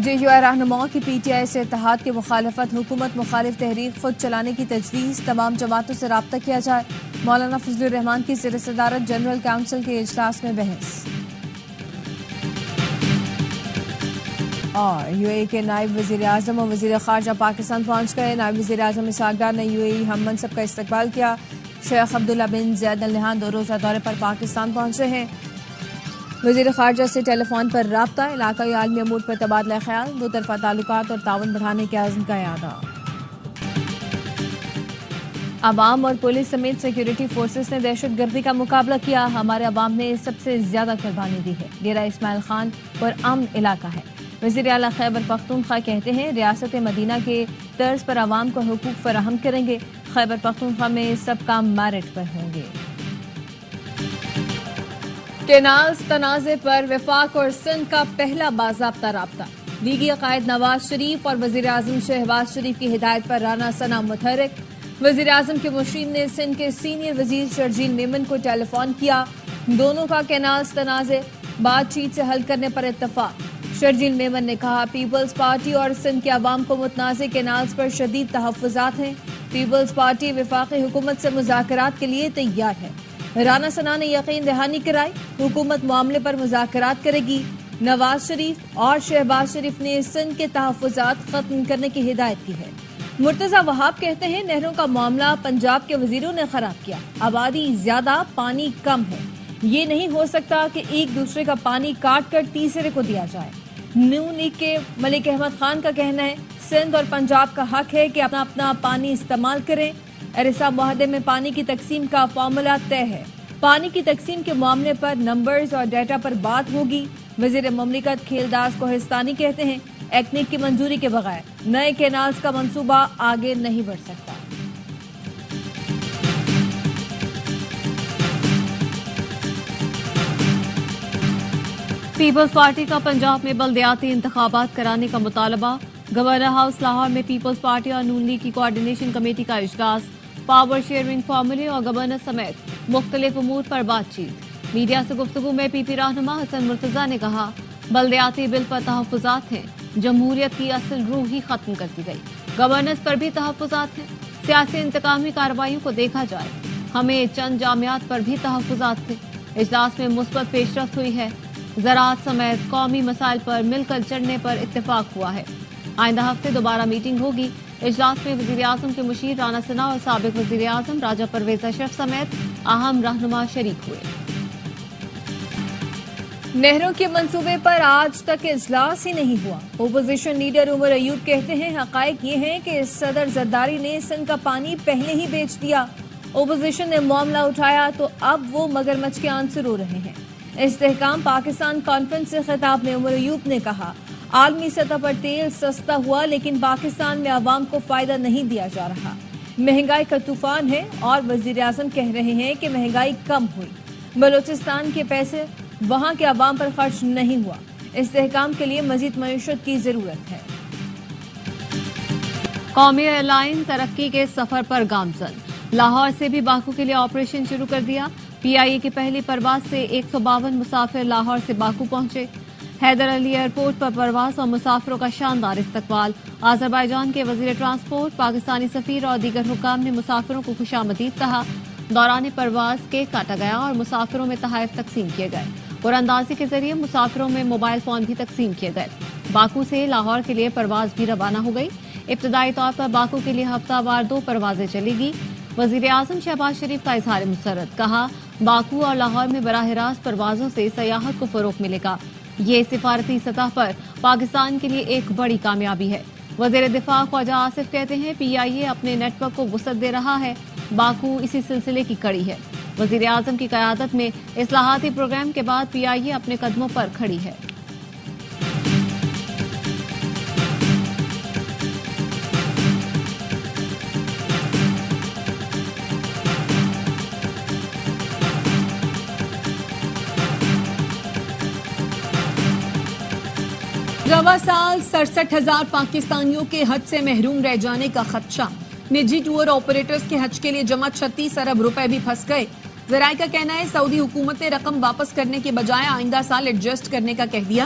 JUI رہنماؤں کی PTI سے اتحاد کی مخالفت، حکومت مخالف تحریک خود چلانے کی تجویز، تمام جماعتوں سے رابطہ کیا جائے۔ مولانا فضل الرحمان کی زیر صدارت جنرل کونسل کے اجلاس میں بحث۔ اور UAE کے نائب وزیر اعظم اور وزیر خارجہ پاکستان پہنچ گئے۔ نائب وزیر اعظم اسحاق ڈار نے UAE ہم منصب کا استقبال کیا۔ شیخ عبداللہ بن زید ال نہیان 2 روزہ دورے پر پاکستان پہنچے ہیں۔ وزیر خارجہ سے ٹیلی فون پر رابطہ، علاقائی عالمی امور پر تبادلہ خیال، دو طرفہ تعلقات اور تعاون بڑھانے کے عزم کا اعادہ۔ عوام اور پولیس سمیت سیکیورٹی فورسز نے دہشت گردی کا مقابلہ کیا۔ ہمارے عوام نے سب سے زیادہ قربانی دی ہے۔ ڈیرہ اسماعیل خان پر امن علاقہ ہے۔ وزیر اعلیٰ خیبر پختونخوا کہتے ہیں ریاست مدینہ کے طرز پر عوام کو حقوق فراہم کریں گے۔ خیبر پختونخوا میں سب کام میرٹ پر ہوں گے۔ کینالز تنازع پر وفاق اور سندھ کا پہلا باضابطہ رابطہ۔ لیگی عقائد نواز شریف اور وزیر اعظم شہباز شریف کی ہدایت پر رانا ثنا متحرک۔ وزیر اعظم کے مشیر نے سندھ کے سینئر وزیر شرجیل میمن کو ٹیلی فون کیا۔ دونوں کا کینالز تنازع بات چیت سے حل کرنے پر اتفاق۔ شرجیل میمن نے کہا پیپلز پارٹی اور سندھ کے عوام کو متنازع کینالز پر شدید تحفظات ہیں۔ پیپلز پارٹی وفاقی حکومت سے مذاکرات کے لیے تیار ہے۔ رانا ثنا نے یقین دہانی کرائی حکومت معاملے پر مذاکرات کرے گی۔ نواز شریف اور شہباز شریف نے سندھ کے تحفظات ختم کرنے کی ہدایت کی ہے۔ مرتضی وہاب کہتے ہیں نہروں کا معاملہ پنجاب کے وزیروں نے خراب کیا۔ آبادی زیادہ، پانی کم ہے۔ یہ نہیں ہو سکتا کہ ایک دوسرے کا پانی کاٹ کر تیسرے کو دیا جائے۔ نون لیگ کے ملک احمد خان کا کہنا ہے سندھ اور پنجاب کا حق ہے کہ اپنا اپنا پانی استعمال کریں۔ ارسا معاہدے میں پانی کی تقسیم کا فارمولا طے ہے۔ پانی کی تقسیم کے معاملے پر نمبرز اور ڈیٹا پر بات ہوگی۔ وزیر مملکت کھیلداس کوہستانی کہتے ہیں ایکنک کی منظوری کے بغیر نئے کینالز کا منصوبہ آگے نہیں بڑھ سکتا۔ پیپلز پارٹی کا پنجاب میں بلدیاتی انتخابات کرانے کا مطالبہ۔ گورنر ہاؤس لاہور میں پیپلز پارٹی اور نون لیگ کی کوآرڈینیشن کمیٹی کا اجلاس۔ پاور شیئرنگ فارمولے اور گورنر سمیت مختلف امور پر بات چیت۔ میڈیا سے گفتگو میں PP رہنما حسن مرتضیٰ نے کہا بلدیاتی بل پر تحفظات ہیں، جمہوریت کی اصل روح ہی ختم کر دی گئی۔ گورننس پر بھی تحفظات ہیں، سیاسی انتقامی کارروائیوں کو دیکھا جائے۔ ہمیں چند جامعات پر بھی تحفظات تھے۔ اجلاس میں مثبت پیش رفت ہوئی ہے۔ زراعت سمیت قومی مسائل پر مل کر چڑھنے پر اتفاق ہوا ہے۔ آئندہ ہفتے دوبارہ میٹنگ ہوگی۔ اجلاس میں وزیر اعظم کے مشیر رانا ثنا اور سابق وزیر اعظم راجہ پرویز اشرف سمیت اہم رہنما شریک ہوئے۔ نہروں کے منصوبے پر آج تک اجلاس ہی نہیں ہوا۔ اپوزیشن لیڈر عمر ایوب کہتے ہیں حقائق یہ ہیں کہ صدر زرداری نے سندھ کا پانی پہلے ہی بیچ دیا۔ اپوزیشن نے معاملہ اٹھایا تو اب وہ مگرمچھ کے آنسر ہو رہے ہیں۔ استحکام پاکستان کانفرنس سے خطاب میں عمر ایوب نے کہا عالمی سطح پر تیل سستا ہوا لیکن پاکستان میں عوام کو فائدہ نہیں دیا جا رہا۔ مہنگائی کا طوفان ہے اور وزیر اعظم کہہ رہے ہیں کہ مہنگائی کم ہوئی۔ بلوچستان کے پیسے وہاں کے عوام پر خرچ نہیں ہوا۔ استحکام کے لیے مزید معیشت کی ضرورت ہے۔ قومی ایئر لائن ترقی کے سفر پر گامزن۔ لاہور سے بھی باکو کے لیے آپریشن شروع کر دیا۔ PIA کی پہلی پرواز سے 152 مسافر لاہور سے باکو پہنچے۔ حیدر علی ایئرپورٹ پر پرواز اور مسافروں کا شاندار استقبال۔ آذربائیجان کے وزیر ٹرانسپورٹ، پاکستانی سفیر اور دیگر حکام نے مسافروں کو خوش آمدید کہا۔ دوران پرواز کیک کاٹا گیا اور مسافروں میں تحائف تقسیم کیے گئے۔ قراندازی کے ذریعے مسافروں میں موبائل فون بھی تقسیم کیے گئے۔ باکو سے لاہور کے لیے پرواز بھی روانہ ہو گئی۔ ابتدائی طور پر باکو کے لیے ہفتہ وار 2 پروازیں چلے گی۔ وزیر اعظم شہباز شریف کا اظہار مسرت، کہا باکو اور لاہور میں براہ راست پروازوں سے سیاحت کو فروغ ملے گا۔ یہ سفارتی سطح پر پاکستان کے لیے ایک بڑی کامیابی ہے۔ وزیر دفاع خواجہ آصف کہتے ہیں PIA اپنے نیٹ ورک کو وسعت دے رہا ہے۔ باکو اسی سلسلے کی کڑی ہے۔ وزیر اعظم کی قیادت میں اصلاحاتی پروگرام کے بعد PIA اپنے قدموں پر کھڑی ہے۔ رواں سال 67,000 پاکستانیوں کے حج سے محروم رہ جانے کا خدشہ۔ نجی ٹور آپریٹرز کے حج کے لیے جمع 36 ارب روپے بھی پھنس گئے۔ ذرائع کا کہنا ہے سعودی حکومت نے رقم واپس کرنے کے بجائے آئندہ سال ایڈجسٹ کرنے کا کہہ دیا۔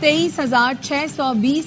23,620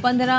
15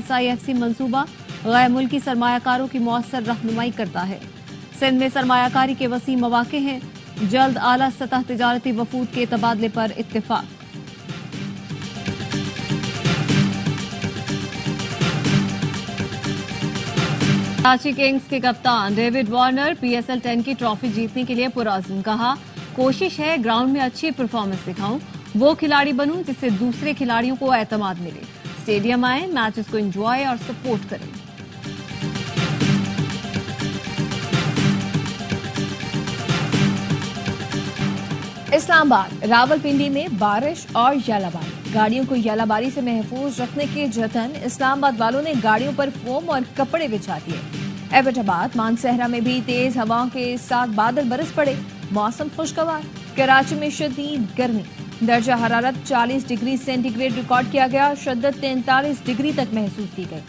SIFC منصوبہ غیر ملکی سرمایہ کاروں کی مؤثر رہنمائی کرتا ہے۔ سندھ میں سرمایہ کاری کے وسیع مواقع ہیں، جلد اعلیٰ سطح تجارتی وفود کے تبادلے پر اتفاق۔ کراچی کنگز کے کپتان ڈیوڈ وارنر PSL 10 کی ٹرافی جیتنے کے لیے پرعزم، کہا کوشش ہے گراؤنڈ میں اچھی پرفارمنس دکھاؤں، وہ کھلاڑی بنوں جس سے دوسرے کھلاڑیوں کو اعتماد ملے، اسٹیڈیم آئیں، میچز کو انجوائے اور سپورٹ کریں۔ اسلام آباد راولپنڈی میں بارش اور یالاباری، گاڑیوں کو یالاباری سے محفوظ رکھنے کے جتن، اسلام آباد والوں نے گاڑیوں پر فوم اور کپڑے بچھا دیے۔ ایبٹ آباد مانسہرہ میں بھی تیز ہواؤں کے ساتھ بادل برس پڑے، موسم خوشگوار۔ کراچی میں شدید گرمی، درجہ حرارت 40 ڈگری سینٹی گریڈ ریکارڈ کیا گیا، شدت 43 ڈگری تک محسوس کی گئی۔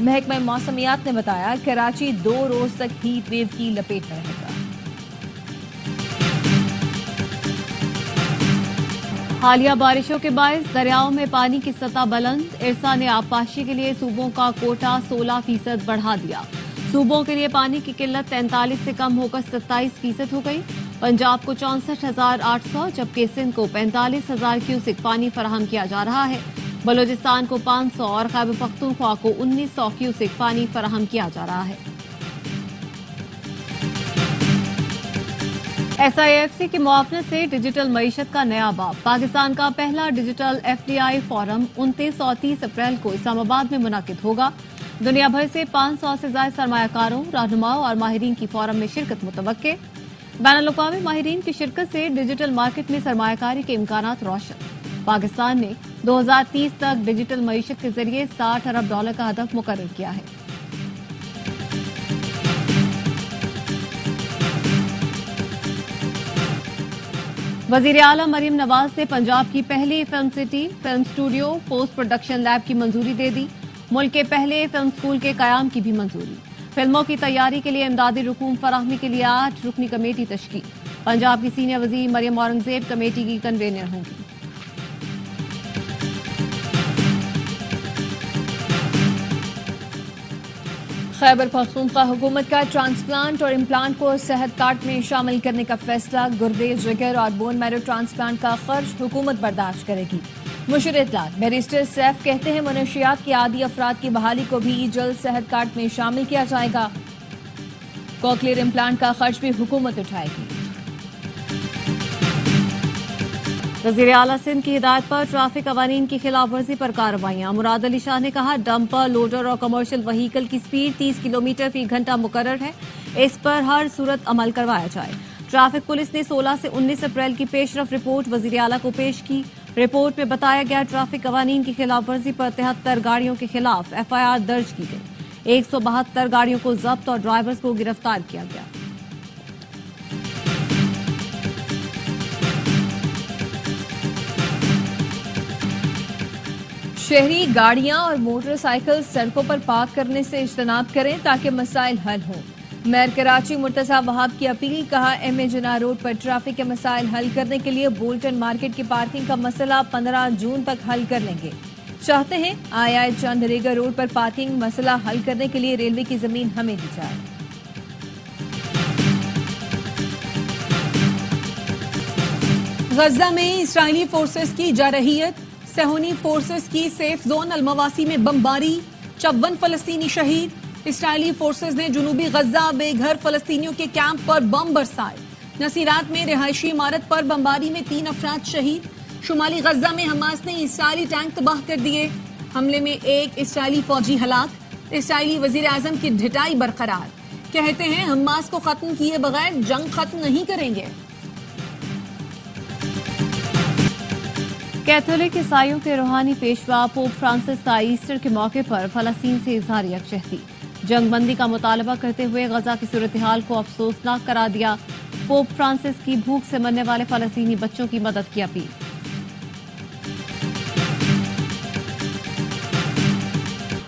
محکمہ موسمیات نے بتایا کراچی 2 روز تک ہیٹ ویو کی لپیٹ میں رہے گا۔ حالیہ بارشوں کے باعث دریاؤں میں پانی کی سطح بلند، ارسا نے آبپاشی کے لیے صوبوں کا کوٹا 16% بڑھا دیا۔ صوبوں کے لیے پانی کی قلت 43 سے کم ہو کر 27% ہو گئی۔ پنجاب کو 64,800 جبکہ سندھ کو 45,000 کیوسک پانی فراہم کیا جا رہا ہے۔ بلوچستان کو 500 اور خیبر پختونخوا کو 1900 کیوسک پانی فراہم کیا جا رہا ہے۔ SIFC کی معاونت سے ڈیجیٹل معیشت کا نیا باب، پاکستان کا پہلا ڈیجیٹل FDI فورم 29 اور 30 اپریل کو اسلام آباد میں منعقد ہوگا۔ دنیا بھر سے 500 سے زائد سرمایہ کاروں، رہنماؤں اور ماہرین کی فورم میں شرکت متوقع۔ بین الاقوامی ماہرین کی شرکت سے ڈیجیٹل مارکیٹ میں سرمایہ کاری کے امکانات روشن۔ پاکستان نے 2030 تک ڈیجیٹل معیشت کے ذریعے $60 ارب کا ہدف مقرر کیا ہے۔ وزیر اعلیٰ مریم نواز نے پنجاب کی پہلی film city, film studio, post production lab کی منظوری دے دی۔ ملک کے پہلے فلم اسکول کے قیام کی بھی منظوری۔ فلموں کی تیاری کے لیے امدادی رقوم فراہمی کے لیے 8 رکنی کمیٹی تشکیل۔ پنجاب کی سینئر وزیر مریم اورنگزیب کمیٹی کی کنوینر ہوں گی۔ خیبر پختونخوا حکومت کا ٹرانسپلانٹ اور امپلانٹ کو صحت کارڈ میں شامل کرنے کا فیصلہ، گردے، جگر اور بون میرو ٹرانسپلانٹ کا خرچ حکومت برداشت کرے گی۔ مشیر اطلاعات بیرسٹر سیف کہتے ہیں منشیات کے عادی افراد کی بحالی کو بھی جلد صحت کارڈ میں شامل کیا جائے گا۔ کوکلیئر امپلانٹ کا خرچ بھی حکومت اٹھائے گی۔ وزیر اعلیٰ سندھ کی ہدایت پر ٹریفک قوانین کی خلاف ورزی پر کارروائیاں، مراد علی شاہ نے کہا ڈمپر، لوڈر اور کمرشل وہیکل کی سپیڈ 30 کلومیٹر فی گھنٹہ مقرر ہے، اس پر ہر صورت عمل کروایا جائے۔ ٹریفک پولیس نے 16 سے 19 اپریل کی پیش رفت رپورٹ وزیر اعلیٰ کو پیش کی۔ رپورٹ میں بتایا گیا ٹریفک قوانین کی خلاف ورزی پر 73 گاڑیوں کے خلاف FIR درج کی گئی، 172 گاڑیوں کو ضبط اور ڈرائیورز کو گرفتار کیا گیا۔ شہری گاڑیاں اور موٹر سائیکل سڑکوں پر پارک کرنے سے اجتناب کریں تاکہ مسائل حل ہوں۔ میئر کراچی مرتضی وہاب کی اپیل، کہا ایم جناح روڈ پر ٹریفک کے مسائل حل کرنے کے لیے بولٹن مارکیٹ کی پارکنگ کا مسئلہ 15 جون تک حل کر لیں گے۔ چاہتے ہیں آئے چند ریگا روڈ پر پارکنگ مسئلہ حل کرنے کے لیے ریلوے کی زمین ہمیں دی جائے۔ غزہ میں اسرائیلی فورسز کی جارحیت، صہیونی فورسز کی سیف زون المواسی میں بمباری، 54 فلسطینی شہید۔ اسرائیلی فورسز نے جنوبی غزہ بے گھر فلسطینیوں کے کیمپ پر بم برسائے۔ نصیرات میں رہائشی عمارت پر بمباری میں 3 افراد شہید۔ شمالی غزہ میں حماس نے اسرائیلی ٹینک تباہ کر دیے، حملے میں 1 اسرائیلی فوجی ہلاک۔ اسرائیلی وزیر اعظم کی ڈھٹائی برقرار، کہتے ہیں حماس کو ختم کیے بغیر جنگ ختم نہیں کریں گے۔ کیتھولک عیسائیوں کے روحانی پیشوا پوپ فرانسس کا ایسٹر کے موقع پر فلسطین سے اظہار یکجہتی، جنگ بندی کا مطالبہ کرتے ہوئے غزہ کی صورتحال کو افسوسناک قرار دیا۔ پوپ فرانسس کی بھوک سے مرنے والے فلسطینی بچوں کی مدد کی اپیل۔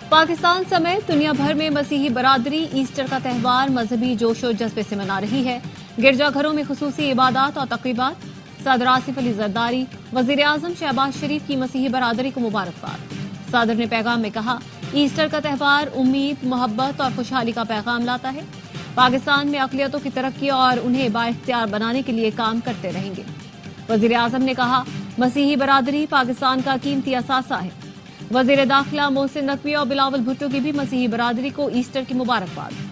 پاکستان سمیت دنیا بھر میں مسیحی برادری ایسٹر کا تہوار مذہبی جوش و جذبے سے منا رہی ہے۔ گرجا گھروں میں خصوصی عبادات اور تقریبات۔ صدر آصف علی زرداری، وزیر اعظم شہباز شریف کی مسیحی برادری کو مبارکباد۔ صدر نے پیغام میں کہا ایسٹر کا تہوار امید، محبت اور خوشحالی کا پیغام لاتا ہے۔ پاکستان میں اقلیتوں کی ترقی اور انہیں بااختیار بنانے کے لیے کام کرتے رہیں گے۔ وزیر اعظم نے کہا مسیحی برادری پاکستان کا قیمتی اثاثہ ہے۔ وزیر داخلہ محسن نقوی اور بلاول بھٹو کی بھی مسیحی برادری کو ایسٹر کی مبارکباد۔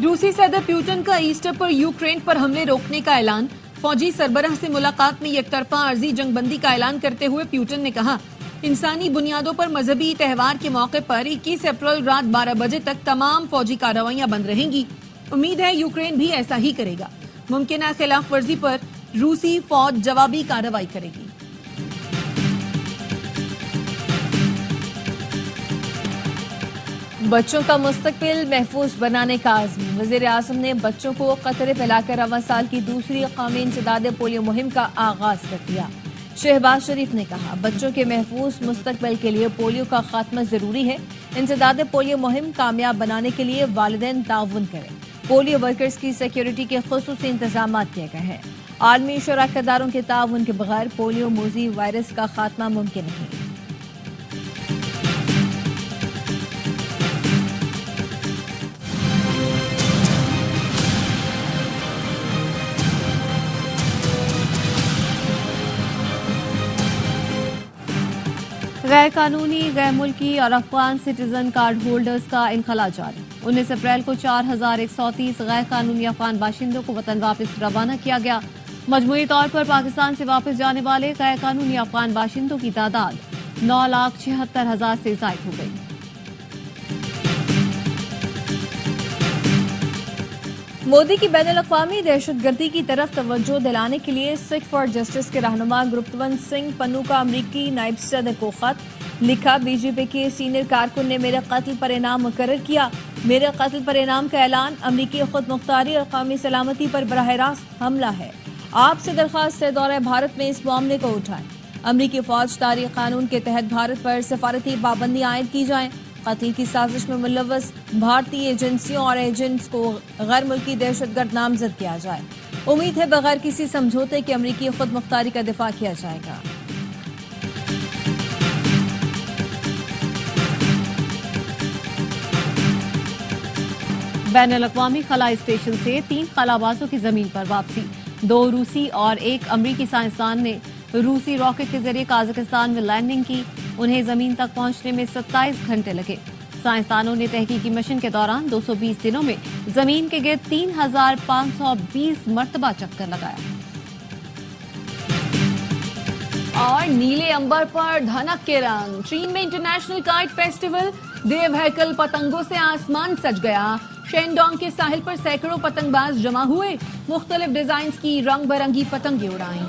روسی صدر پیوٹن کا ایسٹر پر یوکرین پر حملے روکنے کا اعلان۔ فوجی سربراہ سے ملاقات میں یک طرفہ عارضی جنگ بندی کا اعلان کرتے ہوئے پیوٹن نے کہا انسانی بنیادوں پر مذہبی تہوار کے موقع پر 21 اپریل رات 12 بجے تک تمام فوجی کارروائیاں بند رہیں گی۔ امید ہے یوکرین بھی ایسا ہی کرے گا۔ ممکنہ خلاف ورزی پر روسی فوج جوابی کارروائی کرے گی۔ بچوں کا مستقبل محفوظ بنانے کا عزم۔ وزیر اعظم نے بچوں کو قطرے پلا کر رواں سال کی دوسری قومی انسداد پولیو مہم کا آغاز کر دیا۔ شہباز شریف نے کہا بچوں کے محفوظ مستقبل کے لیے پولیو کا خاتمہ ضروری ہے۔ انسداد پولیو مہم کامیاب بنانے کے لیے والدین تعاون کریں۔ پولیو ورکرز کی سیکیورٹی کے خصوصی انتظامات کیے گئے ہیں۔ عالمی شراکت داروں کے تعاون کے بغیر پولیو موذی وائرس کا خاتمہ ممکن نہیں۔ غیر قانونی، غیر ملکی اور افغان سٹیزن کارڈ ہولڈرز کا انخلاء جاری۔ 19 اپریل کو 4130 غیر قانونی افغان باشندوں کو وطن واپس روانہ کیا گیا۔ مجموعی طور پر پاکستان سے واپس جانے والے غیر قانونی افغان باشندوں کی تعداد 9,76,000 سے زائد ہو گئی۔ مودی کی بین الاقوامی دہشت گردی کی طرف توجہ دلانے کے لیے سکھ فار جسٹس کے رہنما گروپتون سنگھ پنو کا امریکی نائب صدر کو خط لکھا۔ بی جے پی کے سینئر کارکن نے میرے قتل پر انعام مقرر کیا۔ میرے قتل پر انعام کا اعلان امریکی خود مختاری اور قومی سلامتی پر براہ راست حملہ ہے۔ آپ سے درخواست ہے دورہ بھارت میں اس معاملے کو اٹھائیں۔ امریکی فوج طاری قانون کے تحت بھارت پر سفارتی پابندیاں عائد کی جائیں۔ قتل کی سازش میں ملوث بھارتی ایجنسیوں اور ایجنٹس کو غیر ملکی دہشت گرد نامزد کیا جائے۔ امید ہے بغیر کسی سمجھوتے کے امریکی خود مختاری کا دفاع کیا جائے گا۔ بین الاقوامی خلائی اسٹیشن سے 3 خلابازوں کی زمین پر واپسی۔ 2 روسی اور 1 امریکی سائنسدان نے روسی راکٹ کے ذریعے قازقستان میں لینڈنگ کی۔ انہیں زمین تک پہنچنے میں 27 گھنٹے لگے۔ سائنسدانوں نے تحقیقی مشن کے دوران 220 دنوں میں زمین کے گرد 3520 مرتبہ چکر لگایا۔ اور نیلے امبر پر دھنک کے رنگ۔ چین میں انٹرنیشنل کائٹ فیسٹیول دیو ہیکل پتنگوں سے آسمان سج گیا۔ شینڈونگ کے ساحل پر سینکڑوں پتنگ باز جمع ہوئے، مختلف ڈیزائنز کی رنگ برنگی پتنگیں اڑائیں۔